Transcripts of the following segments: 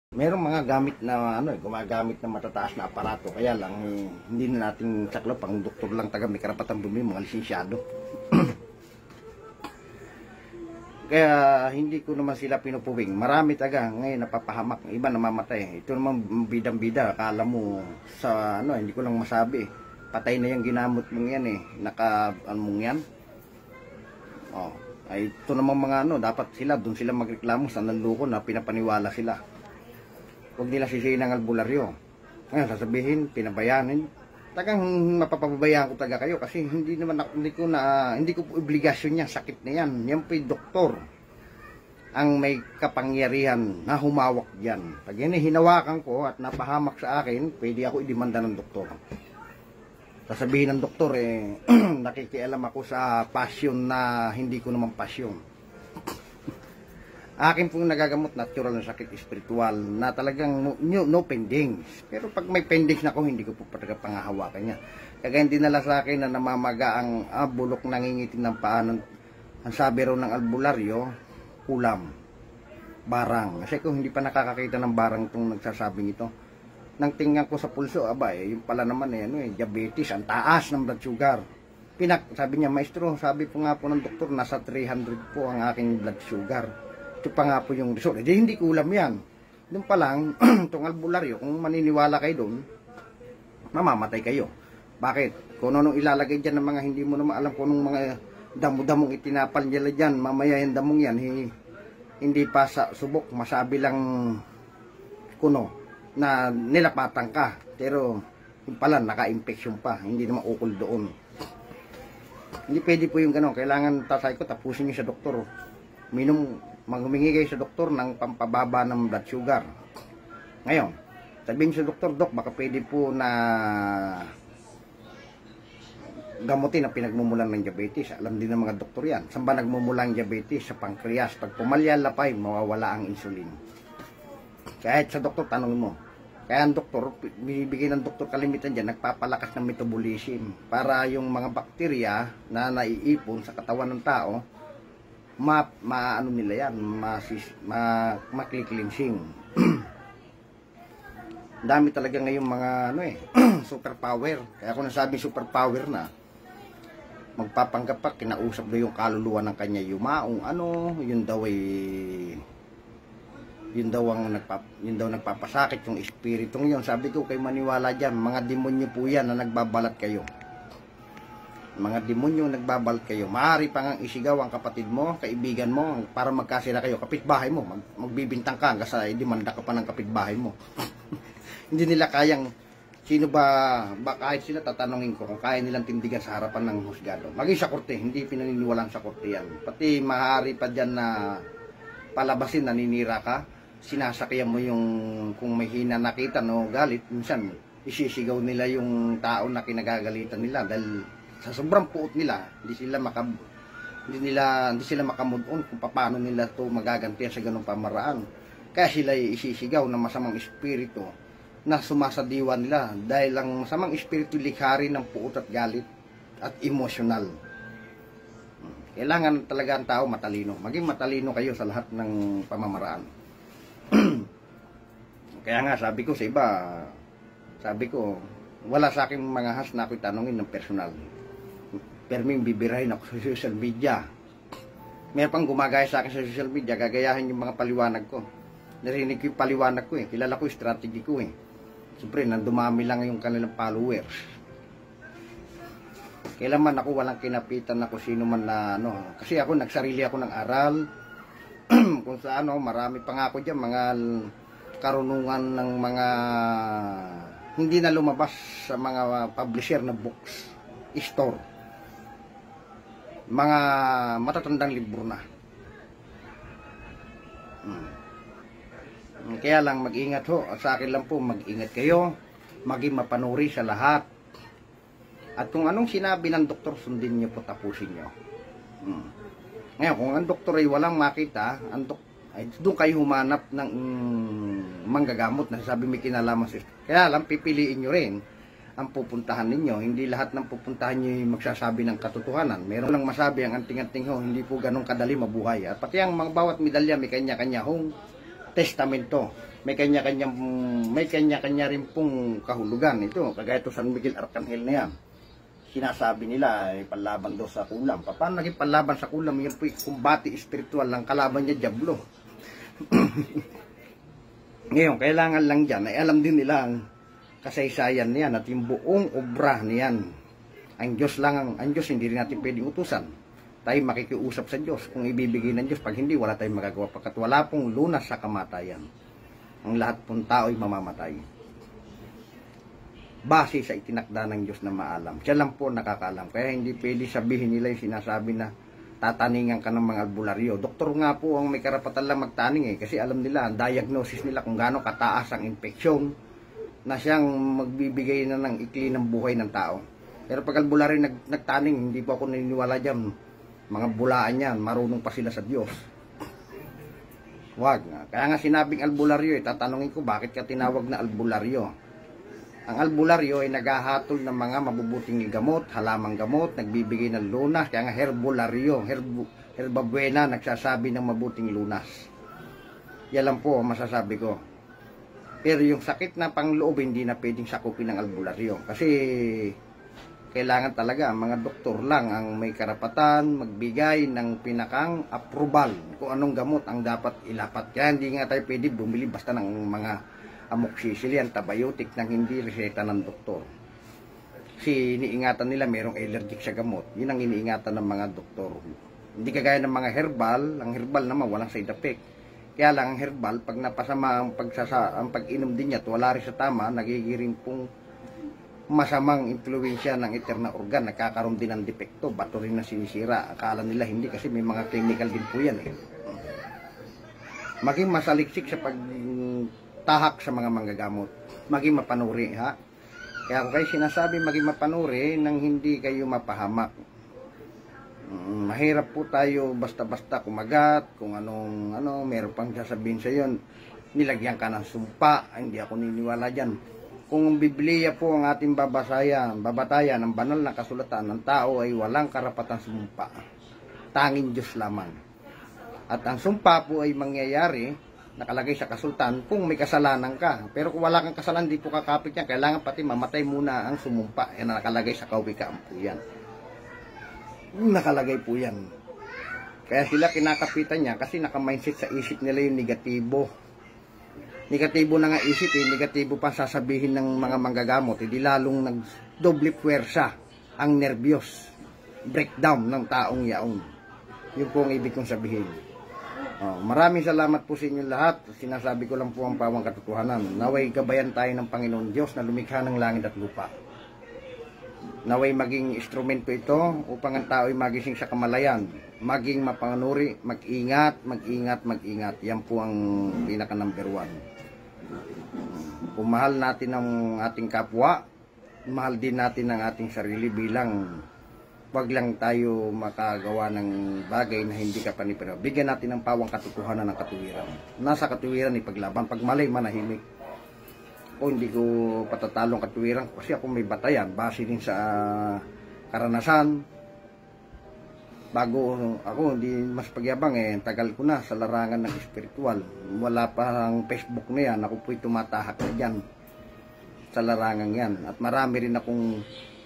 Merong mga gamit na gumagamit ng matataas na aparato, kaya lang hindi na natin saklop, ang doktor lang taga may karapatan bumili, mga lisensyado. Kaya hindi ko naman sila pinupuwing. Marami taga ngayon napapahamak, iba namamatay. Ito naman bidang-bida, akala mo sa hindi ko lang masabi. Patay na yung ginamot mong yan mong yan. Oh, ay ito naman mga dapat sila doon sila magreklamo sa nanloko na pinapaniwala sila. Huwag nila sisihin ang albularyo. Ngayon, sasabihin, pinabayanin. Tagang mapapabayaan ko taga kayo kasi hindi ko po obligasyon niya, sakit na yan. Yan po yung doktor ang may kapangyarihan na humawak dyan. Pag yan hinawakan ko at napahamak sa akin, pwede ako idemanda ng doktor. Sasabihin ng doktor, nakikialam ako sa passion na hindi ko naman passion. Akin pong nagagamot natural na sakit espiritual na talagang no pendings. Pero pag may pendings na ako, hindi ko po talaga pangahawakan niya. Kaya dinala sa akin na namamaga ang bulok nangingitin ng paan. Ang sabi raw ng albularyo, ulam, barang. Kasi kung hindi pa nakakakita ng barang itong nagsasabing ito, nang tingnan ko sa pulso, yung pala naman diabetes, ang taas ng blood sugar. Sabi niya, maestro, sabi po nga po ng doktor, nasa 300 po ang aking blood sugar. Ito pa nga po yung result. Hindi ko ulam yan. Doon pa lang, itong albularyo, kung maniniwala kayo doon, mamamatay kayo. Bakit? Kung anong ilalagay dyan ng mga hindi mo naman alam kung anong mga damo-damong itinapal nila dyan, mamaya yung damong yan, hindi pa sa subok, masabi lang na nilapatan ka. Pero yung pala, naka-infection pa. Hindi naman ukol doon. Hindi pwede po yung gano'n. Kailangan tatay ko, tapusin nyo sa doktor. Humingi kayo sa doktor ng pampababa ng blood sugar. Ngayon, sabihin sa doktor, Dok, baka pwede po na gamutin ang pinagmumulan ng diabetes. Alam din ng mga doktor yan. Saan ba nagmumula ang diabetes? Sa pancreas. Pag pumalya lapay, mawawala ang insulin. Kahit sa doktor, tanong mo. Kaya ang doktor, binibigay ng doktor kalimitan dyan, nagpapalakas ng metabolism para yung mga bakterya na naiipon sa katawan ng tao, nila yan, makliklinsing. Dami talaga ngayong mga superpower. Kaya ako nasabi superpower na magpapanggap pa, kinausap daw yung kaluluwa ng kanya yumaong yun daw nagpapasakit yung espiritong yun. Sabi ko kay maniwala dyan, mga demonyo po yan na nagbabalat kayo. Mga demonyo nagbabalat kayo. Maaari pa ngang isigaw ang kapatid mo, kaibigan mo, para magkasira kayo. Kapitbahay mo, magbibintang ka hanggang sa idemanda ka pa ng kapitbahay mo. Hindi nila kayang, sino ba kahit sila tatanungin ko kung kaya nilang tindigan sa harapan ng husgado. Maging sa korte, hindi pinaniniwalaan sa korte yan. Pati maaari pa dyan na palabasin, naninira ka, sinasakyan mo yung, kung may hinanakitan o galit, minsan isisigaw nila yung tao na kinagagalitan nila dahil sa sobrang puot nila, hindi sila makamove on kung paano nila to magagantihan sa ganung pamaraan. Kaya sila isisigaw ng masamang espiritu na sumasadiwa nila dahil ang masamang espiritu likhari ng puot at galit at emosyonal. Kailangan talaga ang tao matalino. Maging matalino kayo sa lahat ng pamamaraan. Kaya nga sabi ko sa iba, wala sa akin mga has na ako'y tanongin ng personal. Pero may bibirahin ako sa social media. May pang gumagaya sa akin sa social media, gagayahin yung mga paliwanag ko. Narinig ko yung paliwanag ko Kilala ko yung strategy ko Siyempre, nandumami lang yung kanilang followers. Kailanman ako walang kinapitan ako sino man na Kasi ako, nagsarili ako ng aral. Kung sa marami pa nga ako dyan, mga karunungan ng mga hindi na lumabas sa mga publisher na books, store. Mga matatandang libro na. Kaya lang mag-ingat ho. Sa akin lang po, mag-ingat kayo. Maging mapanuri sa lahat. At kung anong sinabi ng doktor, sundin nyo po, tapusin nyo. Ngayon, kung ang doktor ay walang makita, doon kayo humanap ng manggagamot na sabi may kinalaman sa. Kaya lang, pipiliin nyo rin ang pupuntahan ninyo. Hindi lahat ng pupuntahan nyo yung magsasabi ng katotohanan. Meron lang masabi ang anting-anting ho, hindi po ganun kadali mabuhay. At pati ang mga bawat medalya may kanya-kanya hong testamento. May kanya-kanya rin pong kahulugan ito. Kagaya ito San Miguel Arcangel na yan. Sinasabi nila ay panlaban daw sa kulam. Paano naging panlaban sa kulam? Yan po kumbati espiritual lang, kalaban niya diablo. Ngayon, kailangan lang dyan ay alam din nila ang kasaysayan niyan at yung buong obra niyan. Ang Diyos lang, ang Diyos hindi rin natin pwedeng utusan. Tayo makikiusap sa Diyos kung ibibigay ng Diyos. Pag hindi, wala tayong magagawa. Pagkat wala pong lunas sa kamatayan. Ang lahat pong tao ay mamamatay. Base sa itinakda ng Diyos na maalam. Siya lang po nakakaalam. Kaya hindi pwede sabihin nila yung sinasabi na tataningan ka ng mga albularyo. Doktor nga po ang may karapatan lang magtaning eh. Kasi alam nila, ang diagnosis nila kung gaano kataas ang infeksyon na siyang magbibigay na ng ikli ng buhay ng tao. Pero pag albularyo nagtaning, hindi po ako naniniwala dyan. Mga bulaan yan, marunong pa sila sa Diyos. Wag nga. Kaya nga sinabing albularyo eh, tatanungin ko bakit ka tinawag na albularyo. Ang albularyo ay naghahatol ng mga mabubuting gamot, halamang gamot, nagbibigay ng lunas. Kaya nga herbularyo, herba buena, nagsasabi ng mabuting lunas. Yan lang po ang masasabi ko. Pero yung sakit na pangloob, hindi na pwedeng sakupin ng albularyo. Kasi kailangan talaga mga doktor lang ang may karapatan magbigay ng pinakang approval kung anong gamot ang dapat ilapat. Kaya hindi nga tayo pwede bumili basta ng mga amoxicillin, antibiotic nang hindi reseta ng doktor. Kasi iniingatan nila merong allergic sa gamot. Yun ang iniingatan ng mga doktor. Hindi kagaya ng mga herbal. Ang herbal naman walang side effect. Kaya lang ang herbal, pag napasama ang pag-inom din niya at wala rin sa tama, nagigiring pong masamang impluensya ng eterna organ. Nagkakaroon din ng depekto. Bato rin na sinisira. Akala nila hindi kasi may mga chemical din po yan eh. Maging masaliksik sa tahak sa mga manggagamot. Maging mapanuri, ha? Kaya ako kayo sinasabi, maging mapanuri nang hindi kayo mapahamak. Mahirap po tayo basta-basta kumagat, kung meron pang sasabihin sa yon, nilagyan ka ng sumpa, hindi ako niniwala dyan. Kung Biblia po ang ating babatayan ng banal na kasulatan ng tao ay walang karapatan sumpa. Tanging Diyos lamang. At ang sumpa po ay mangyayari nakalagay sa kasultan kung may kasalanan ka. Pero kung wala kang kasalanan, di po kakapit yan. Kailangan pati mamatay muna ang sumumpa. Yan nakalagay sa kawikaan po yan. Nakalagay po yan. Kaya sila kinakapitan niya kasi nakamindset sa isip nila yung negatibo. Negatibo na nga isip eh. Negatibo pa sasabihin ng mga manggagamot. Hindi lalong nagdoble puwersa ang nervyos. Breakdown ng taong yaon. Yun po ang ibig kong sabihin. Maraming salamat po sa inyo lahat. Sinasabi ko lang po ang pawang katotohanan. Naway gabayan tayo ng Panginoon Diyos na lumikha ng langit at lupa. Naway maging instrumento ito upang ang tao ay magising sa kamalayan. Maging mapanganuri, mag-ingat, mag-ingat, mag-ingat. Yan po ang pinaka number 1. Kung mahal natin ang ating kapwa, mahal din natin ang ating sarili bilang wag lang tayo makagawa ng bagay na hindi ka panipira. Bigyan natin ng pawang katotohanan ng katuwiran. Nasa katuwiran ipaglaban. Pag mali, manahimik. O hindi ko patatalong katuwiran kasi ako may batayan. Base din sa karanasan. Bago ako, hindi mas pagyabang eh. Tagal ko na sa larangan ng espiritual. Wala pa ang Facebook na yan. Ako po'y tumatahak na dyan sa larangan yan. At marami rin akong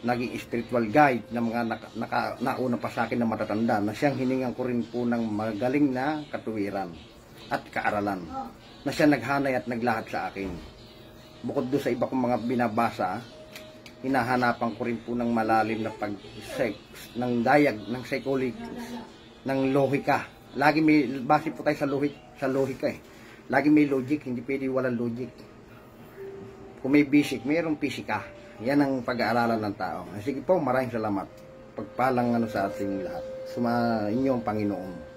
naging spiritual guide na mga nauna pa sa akin na matatanda na siyang hiningan ko rin po ng magaling na katuwiran at kaaralan na siya naghanay at naglahad sa akin. Bukod doon sa iba kong mga binabasa, hinahanapan ko rin po ng malalim na ng psychology, ng lohika. Lagi may, base po tayo sa lohika eh. Lagi may logic, hindi pwede walang logic. Kung may basic, mayroong pisika. Yan ang pag-aaralan ng tao. Sige po, maraming salamat. Pagpalang sa ating lahat. Inyong Panginoon.